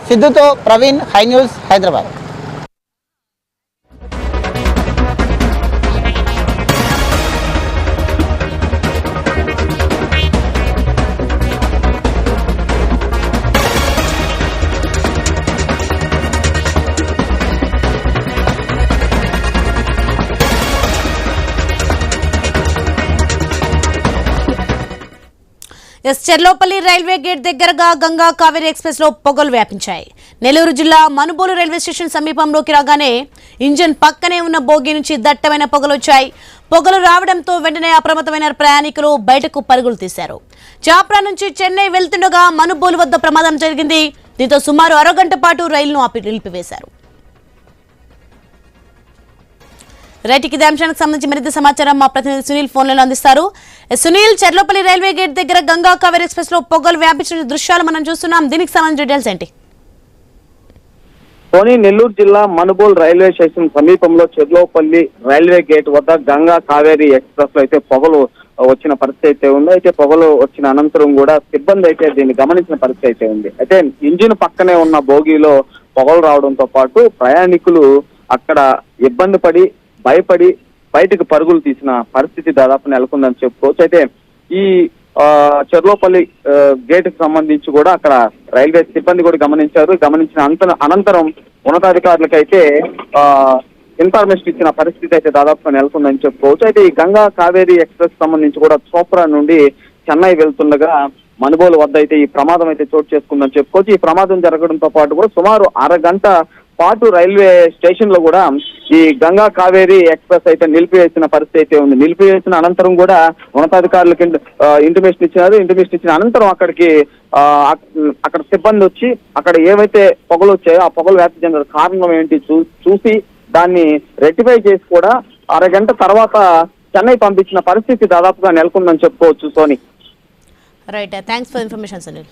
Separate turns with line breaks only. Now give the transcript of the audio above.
సిద్ధుతో Praveen, Hi News, Hyderabad.
Cherlapally railway gate దగ్గరగా Ganga Kaveri express లో పొగలు వ్యాపించాయి. నెల్లూరు జిల్లా మనుబోలు రైల్వే స్టేషన్ సమీపంలోకి రాగానే ఇంజిన్ పక్కనే ఉన్న బోగి నుంచి దట్టమైన పొగలు వచ్చాయి. పొగలు రావడంతో వెంటనే అప్రమత్తమైన ప్రయాణికులు బయటకు పరుగులు తీశారు. చాప్రా నుంచి చెన్నై వెళ్తుండగా మనుబోలు వద్ద ప్రమాదం జరిగింది. దీంతో సుమారు అరగంట పాటు రైలును నిలిపివేశారు. రైట్, ఇదే అంశానికి సంబంధించి మరింత సమాచారం మా ప్రతినిధి సునీల్ ఫోన్లలో అందిస్తారు. సునీల్, చెర్లోపల్లి రైల్వే గేట్ దగ్గర గంగా కావేరీ ఎక్స్ప్రెస్ లో పొగలు వ్యాపించిన దృశ్యాలు మనం చూస్తున్నాం. దీనికి సంబంధించిన డీటెయిల్స్ ఏంటి?
నెల్లూరు జిల్లా మనుబోల్ రైల్వే స్టేషన్ సమీపంలో చెర్లోపల్లి రైల్వే గేట్ వద్ద గంగా కావేరీ ఎక్స్ప్రెస్ లో అయితే పొగలు వచ్చిన పరిస్థితి అయితే ఉంది. అయితే పొగలు వచ్చిన అనంతరం కూడా సిబ్బంది అయితే దీన్ని గమనించిన పరిస్థితి అయితే ఉంది. అయితే ఇంజిన్ పక్కనే ఉన్న బోగీలో పొగలు రావడంతో పాటు ప్రయాణికులు అక్కడ ఇబ్బంది పడి భయపడి బయటకు పరుగులు తీసిన పరిస్థితి దాదాపు నెలకొందని చెప్పుకోవచ్చు. అయితే ఈ చెర్లోపల్లి గేట్ కి సంబంధించి కూడా అక్కడ రైల్వే సిబ్బంది కూడా గమనించారు. గమనించిన అనంతరం ఉన్నతాధికారులకు అయితే ఇన్ఫర్మేషన్ ఇచ్చిన పరిస్థితి అయితే దాదాపుగా నెలకొందని చెప్పుకోవచ్చు. అయితే ఈ గంగా కావేరీ ఎక్స్ప్రెస్ సంబంధించి కూడా చోప్రా నుండి చెన్నై వెళ్తుండగా మనుబోలు వద్ద అయితే ఈ ప్రమాదం అయితే చోటు చేసుకుందని చెప్పుకోవచ్చు. ఈ ప్రమాదం జరగడంతో పాటు కూడా సుమారు అరగంట పాటు రైల్వే స్టేషన్ లో కూడా ఈ గంగా కావేరీ ఎక్స్ప్రెస్ అయితే నిలిపివేసిన పరిస్థితి అయితే ఉంది. నిలిపివేసిన అనంతరం కూడా ఉన్నతాధికారులకు ఇంటిమేషన్ ఇచ్చినారు. ఇంటిమేషన్ ఇచ్చిన అనంతరం అక్కడ సిబ్బంది వచ్చి అక్కడ ఏవైతే పొగలు వచ్చాయో ఆ పొగలు వ్యాప్తి చెందిన కారణం ఏంటి చూసి దాన్ని రెక్టిఫై చేసి కూడా అరగంట తర్వాత చెన్నై పంపించిన పరిస్థితి దాదాపుగా నెలకొందని చెప్పుకోవచ్చు. Soni,
right, thanks for information Sunil.